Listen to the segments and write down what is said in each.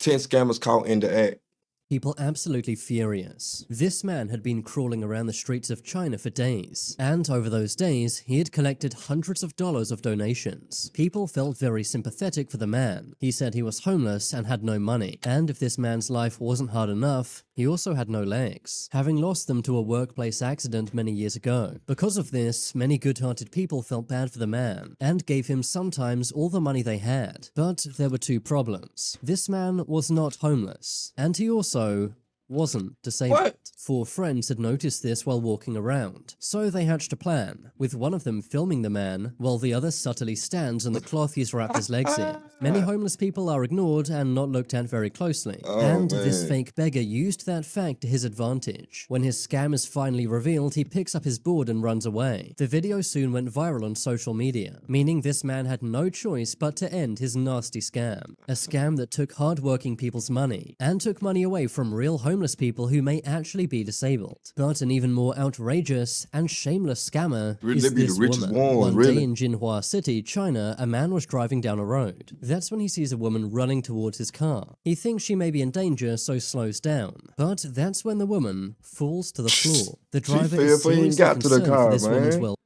10 scammers caught in the act. People absolutely furious. This man had been crawling around the streets of China for days, and over those days, he had collected hundreds of dollars of donations. People felt very sympathetic for the man. He said he was homeless and had no money, and if this man's life wasn't hard enough, he also had no legs, having lost them to a workplace accident many years ago. Because of this, many good-hearted people felt bad for the man, and gave him sometimes all the money they had. But there were two problems. This man was not homeless, and he also wasn't disabled. What? 4 friends had noticed this while walking around, so they hatched a plan, with one of them filming the man while the other subtly stands on the cloth he's wrapped his legs in. Many homeless people are ignored and not looked at very closely, this fake beggar used that fact to his advantage. When his scam is finally revealed, he picks up his board and runs away. The video soon went viral on social media, meaning this man had no choice but to end his nasty scam. A scam that took hard-working people's money, and took money away from real homeless people who may actually be disabled. But an even more outrageous and shameless scammer is this woman. One day in Jinhua City, China, a man was driving down a road. That's when he sees a woman running towards his car. He thinks she may be in danger, so slows down. But that's when the woman falls to the floor. The driver is seriously concerned for this woman's well.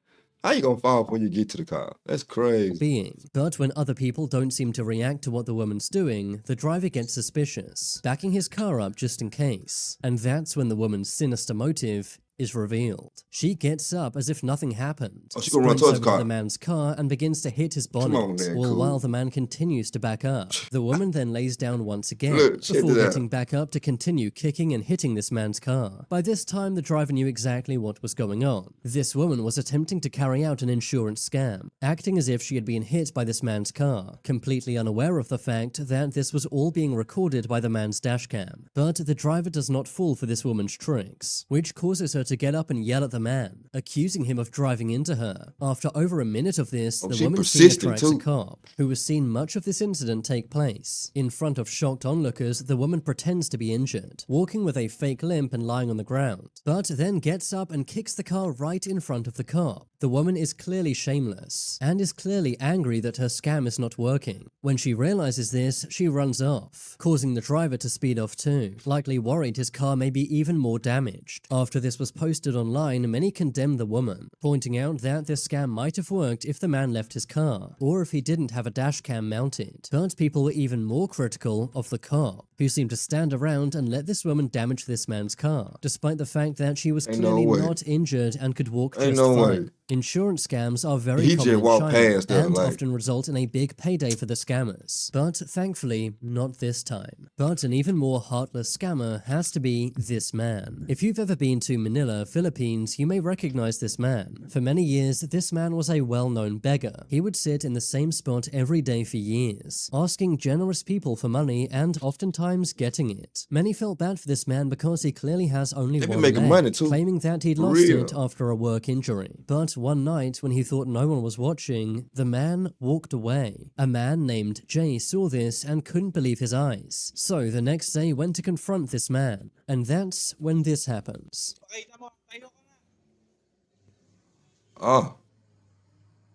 How you gonna fall before you get to the car? That's crazy. But when other people don't seem to react to what the woman's doing, the driver gets suspicious, backing his car up just in case. And that's when the woman's sinister motive is revealed. She gets up as if nothing happened, she gonna run towards the man's car and begins to hit his bonnet, while the man continues to back up. The woman then lays down once again, before getting back up to continue kicking and hitting this man's car. By this time, the driver knew exactly what was going on. This woman was attempting to carry out an insurance scam, acting as if she had been hit by this man's car, completely unaware of the fact that this was all being recorded by the man's dashcam. But the driver does not fall for this woman's tricks, which causes her to get up and yell at the man, accusing him of driving into her. After over a minute of this, the woman scene attracts a cop, who has seen much of this incident take place. In front of shocked onlookers, the woman pretends to be injured, walking with a fake limp and lying on the ground, but then gets up and kicks the car right in front of the cop. The woman is clearly shameless, and is clearly angry that her scam is not working. When she realizes this, she runs off, causing the driver to speed off too, likely worried his car may be even more damaged. After this was posted online, many condemned the woman, pointing out that this scam might have worked if the man left his car, or if he didn't have a dash cam mounted. But people were even more critical of the cop, who seemed to stand around and let this woman damage this man's car, despite the fact that she was clearly not injured and could walk just fine. Insurance scams are very common in China and often result in a big payday for the scammers, but thankfully not this time. But an even more heartless scammer has to be this man. If you've ever been to Manila, Philippines, you may recognize this man. For many years, this man was a well-known beggar. He would sit in the same spot every day for years, asking generous people for money and oftentimes getting it. Many felt bad for this man because he clearly has only one leg, claiming that he'd lost it after a work injury. But one night, when he thought no one was watching, the man walked away. A man named Jay saw this and couldn't believe his eyes. So the next day went to confront this man. And that's when this happens.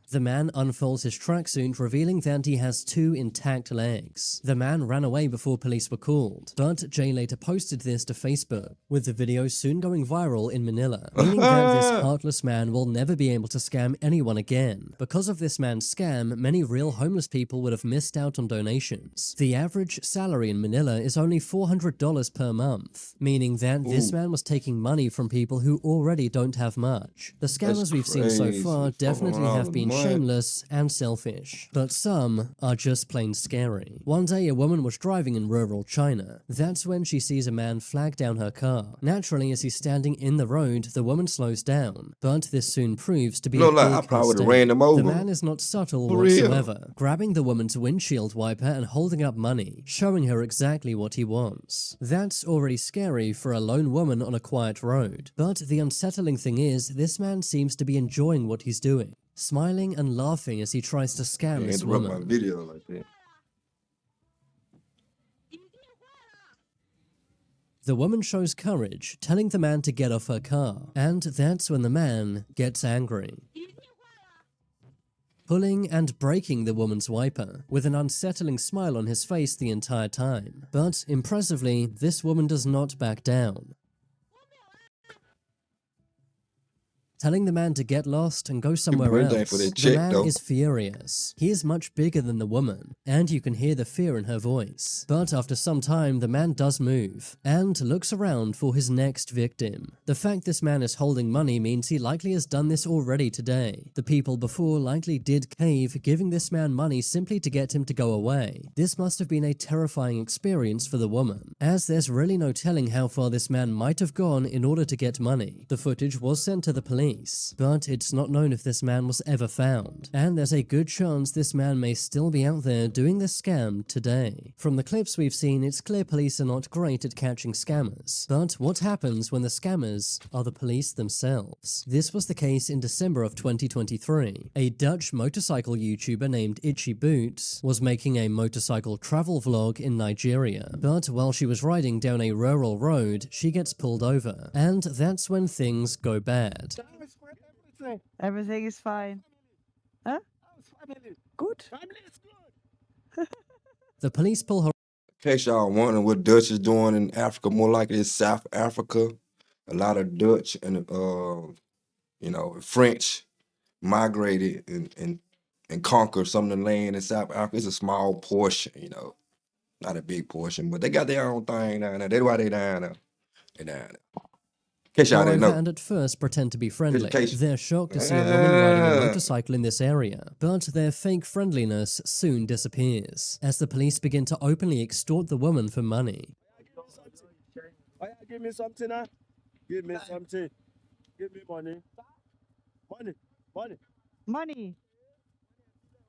The man unfolds his tracksuit, revealing that he has 2 intact legs. The man ran away before police were called, but Jay later posted this to Facebook, with the video soon going viral in Manila, meaning that this heartless man will never be able to scam anyone again. Because of this man's scam, many real homeless people would have missed out on donations. The average salary in Manila is only $400 per month, meaning that this man was taking money from people who already don't have much. The scammers we've seen so far definitely have been shameless and selfish, but some are just plain scary. One day, a woman was driving in rural China. That's when she sees a man flag down her car. Naturally, as he's standing in the road, the woman slows down, but this soon proves to be a big mistake. The man is not subtle whatsoever, grabbing the woman's windshield wiper and holding up money, showing her exactly what he wants. That's already scary for a lone woman on a quiet road, but the unsettling thing is, this man seems to be enjoying what he's doing, smiling and laughing as he tries to scam this woman. The woman shows courage, telling the man to get off her car, and that's when the man gets angry. pulling and breaking the woman's wiper, with an unsettling smile on his face the entire time. But impressively, this woman does not back down. Telling the man to get lost and go somewhere else, the man is furious. He is much bigger than the woman, and you can hear the fear in her voice. But after some time, the man does move, and looks around for his next victim. The fact this man is holding money means he likely has done this already today. The people before likely did cave, giving this man money simply to get him to go away. This must have been a terrifying experience for the woman, as there's really no telling how far this man might have gone in order to get money. The footage was sent to the police, but it's not known if this man was ever found, and there's a good chance this man may still be out there doing this scam today. From the clips we've seen, it's clear police are not great at catching scammers, but what happens when the scammers are the police themselves? This was the case in December of 2023. A Dutch motorcycle YouTuber named Itchy Boots was making a motorcycle travel vlog in Nigeria, but while she was riding down a rural road, she gets pulled over, and that's when things go bad. Everything is fine. Huh? Good. The police pull her. In case y'all wondering what Dutch is doing in Africa, more likely it's South Africa. A lot of Dutch and French migrated and conquered some of the land in South Africa. It's a small portion, not a big portion, but they got their own thing down there. That's why they down there. They down there. And at first pretend to be friendly. They're shocked to see a woman riding a motorcycle in this area, but their fake friendliness soon disappears, as the police begin to openly extort the woman for money. Give me something, huh? Give me something. Give me money. Money.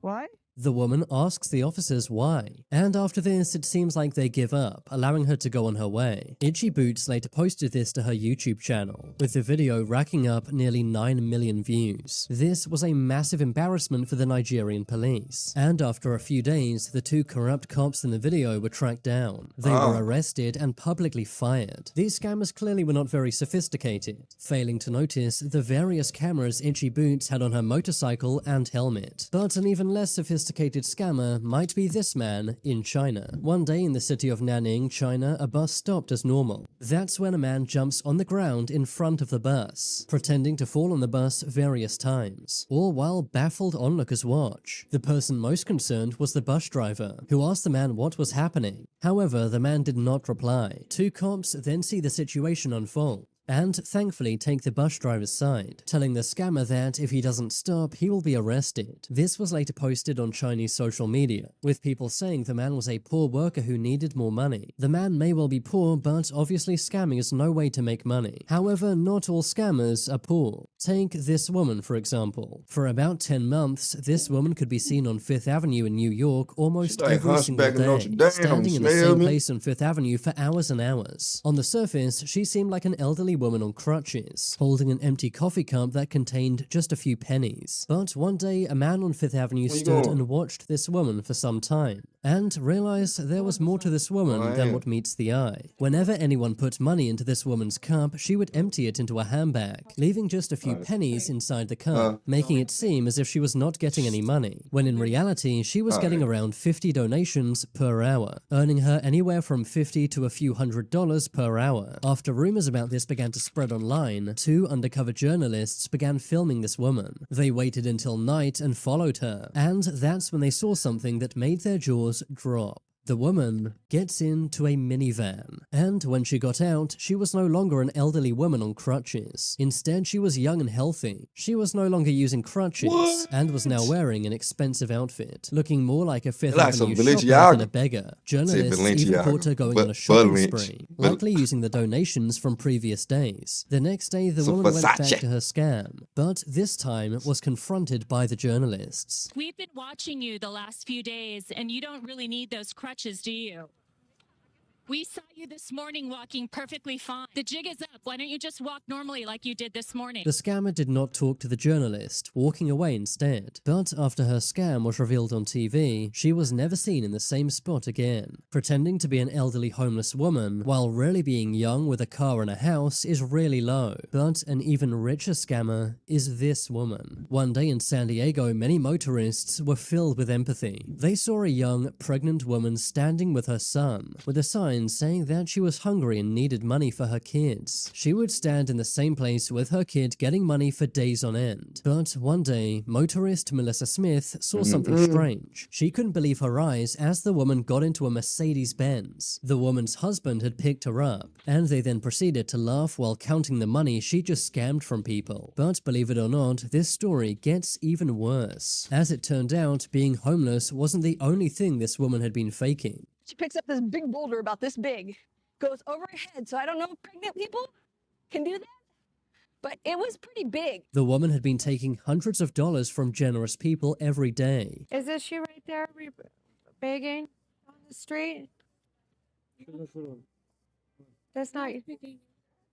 Why? The woman asks the officers why, and after this it seems like they give up, allowing her to go on her way. Itchy Boots later posted this to her YouTube channel, with the video racking up nearly 9 million views. This was a massive embarrassment for the Nigerian police, and after a few days, the two corrupt cops in the video were tracked down. They were arrested and publicly fired. These scammers clearly were not very sophisticated, failing to notice the various cameras Itchy Boots had on her motorcycle and helmet. But an even less sophisticated scammer might be this man in China. One day in the city of Nanning, China, a bus stopped as normal. That's when a man jumps on the ground in front of the bus, pretending to fall on the bus various times, all while baffled onlookers watch. The person most concerned was the bus driver, who asked the man what was happening. However, the man did not reply. Two cops then see the situation unfold, and thankfully take the bus driver's side, telling the scammer that if he doesn't stop, he will be arrested. This was later posted on Chinese social media, with people saying the man was a poor worker who needed more money. The man may well be poor, but obviously scamming is no way to make money. However, not all scammers are poor. Take this woman, for example. For about 10 months, this woman could be seen on Fifth Avenue in New York almost every single day, standing in the same place on Fifth Avenue for hours and hours. On the surface, she seemed like an elderly woman on crutches, holding an empty coffee cup that contained just a few pennies. But one day, a man on Fifth Avenue stood and watched this woman for some time, and realized there was more to this woman than what meets the eye. Whenever anyone put money into this woman's cup, she would empty it into a handbag, leaving just a few pennies inside the cup, making it seem as if she was not getting any money, when in reality, she was getting around 50 donations per hour, earning her anywhere from $50 to a few $100s per hour. After rumors about this began to spread online, two undercover journalists began filming this woman. They waited until night and followed her, and that's when they saw something that made their jaws drop. The woman gets into a minivan, and when she got out, she was no longer an elderly woman on crutches. Instead, she was young and healthy. She was no longer using crutches, and was now wearing an expensive outfit, looking more like a Fifth Avenue shopper than a beggar. Journalists even caught her going on a shopping spree, likely using the donations from previous days. The next day, the woman went back to her scam, but this time was confronted by the journalists. We've been watching you the last few days, and you don't really need those crutches, do you? We saw you this morning walking perfectly fine. The jig is up. Why don't you just walk normally like you did this morning? The scammer did not talk to the journalist, walking away instead. But after her scam was revealed on TV, she was never seen in the same spot again. Pretending to be an elderly homeless woman, while really being young with a car and a house, is really low. But an even richer scammer is this woman. One day in San Diego, many motorists were filled with empathy. They saw a young, pregnant woman standing with her son, with a sign saying that she was hungry and needed money for her kids. She would stand in the same place with her kid getting money for days on end. But one day, motorist Melissa Smith saw something strange. She couldn't believe her eyes as the woman got into a Mercedes-Benz. The woman's husband had picked her up, and they then proceeded to laugh while counting the money she just scammed from people. But believe it or not, this story gets even worse. As it turned out, being homeless wasn't the only thing this woman had been faking. She picks up this big boulder about this big, goes over her head. So I don't know if pregnant people can do that, but it was pretty big. The woman had been taking hundreds of dollars from generous people every day. Is this you right there begging on the street? That's not you.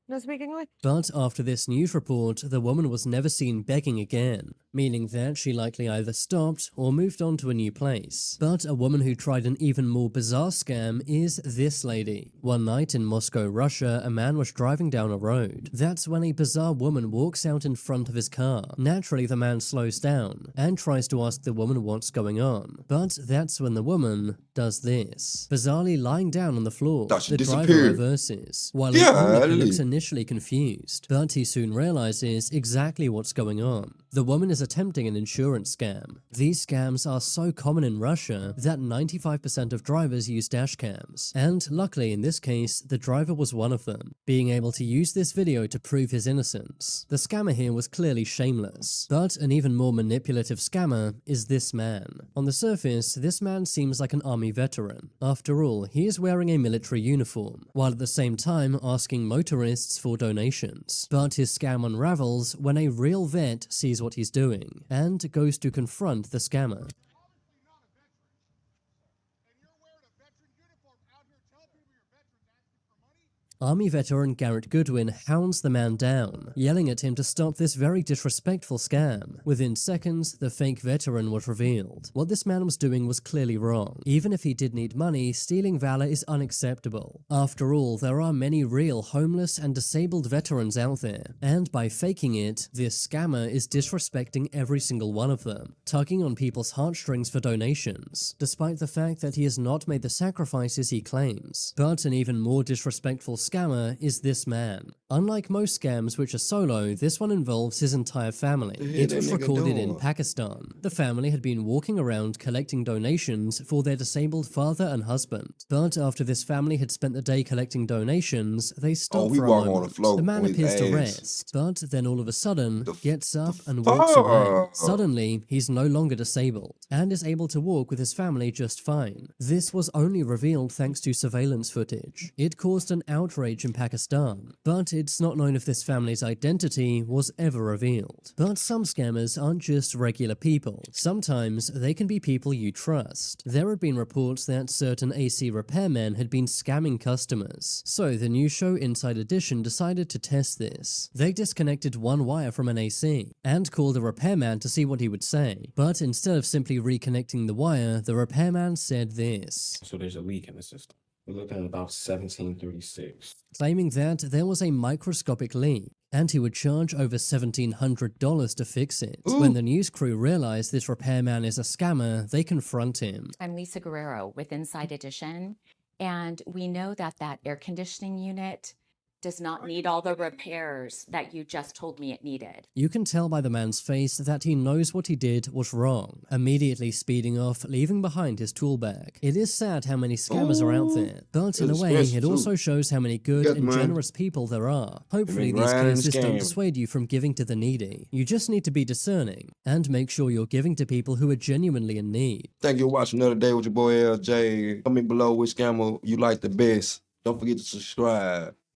No speak English? But after this news report, the woman was never seen begging again, meaning that she likely either stopped or moved on to a new place. But a woman who tried an even more bizarre scam is this lady. One night in Moscow, Russia, a man was driving down a road. That's when a bizarre woman walks out in front of his car. Naturally, the man slows down and tries to ask the woman what's going on. But that's when the woman does this. Bizarrely lying down on the floor, the driver reverses, while the onlooker looks initially confused, but he soon realizes exactly what's going on. The woman is attempting an insurance scam. These scams are so common in Russia that 95% of drivers use dash cams, and luckily in this case, the driver was one of them, being able to use this video to prove his innocence. The scammer here was clearly shameless, but an even more manipulative scammer is this man. On the surface, this man seems like an army veteran. After all, he is wearing a military uniform, while at the same time asking motorists for donations. But his scam unravels when a real vet sees what he's doing and goes to confront the scammer. Army veteran Garrett Goodwin hounds the man down, yelling at him to stop this very disrespectful scam. Within seconds, the fake veteran was revealed. What this man was doing was clearly wrong. Even if he did need money, stealing valor is unacceptable. After all, there are many real homeless and disabled veterans out there, and by faking it, this scammer is disrespecting every single one of them, tugging on people's heartstrings for donations, despite the fact that he has not made the sacrifices he claims. But an even more disrespectful scammer is this man. Unlike most scams which are solo, this one involves his entire family. It was recorded in Pakistan. The family had been walking around collecting donations for their disabled father and husband. But after this family had spent the day collecting donations, they stopped for a moment. The man appears to rest, but then all of a sudden gets up and walks away. Suddenly, he's no longer disabled and is able to walk with his family just fine. This was only revealed thanks to surveillance footage. It caused an outrage in Pakistan, but it's not known if this family's identity was ever revealed. But some scammers aren't just regular people. Sometimes they can be people you trust. There have been reports that certain AC repairmen had been scamming customers, so the new show Inside Edition decided to test this. They disconnected one wire from an AC and called a repairman to see what he would say, but instead of simply reconnecting the wire, the repairman said this. So there's a leak in the system. We're looking at about 1736. Claiming that there was a microscopic leak, and he would charge over $1,700 to fix it. Ooh. When the news crew realized this repairman is a scammer, they confront him. I'm Lisa Guerrero with Inside Edition, and we know that that air conditioning unit does not need all the repairs that you just told me it needed. You can tell by the man's face that he knows what he did was wrong, immediately speeding off, leaving behind his tool bag. It is sad how many scammers are out there, but in a way, it also shows how many good and generous people there are. Hopefully these cases don't dissuade you from giving to the needy. You just need to be discerning, and make sure you're giving to people who are genuinely in need. Thank you for watching Another Day with your boy LJ. Comment below which scammer you like the best. Don't forget to subscribe.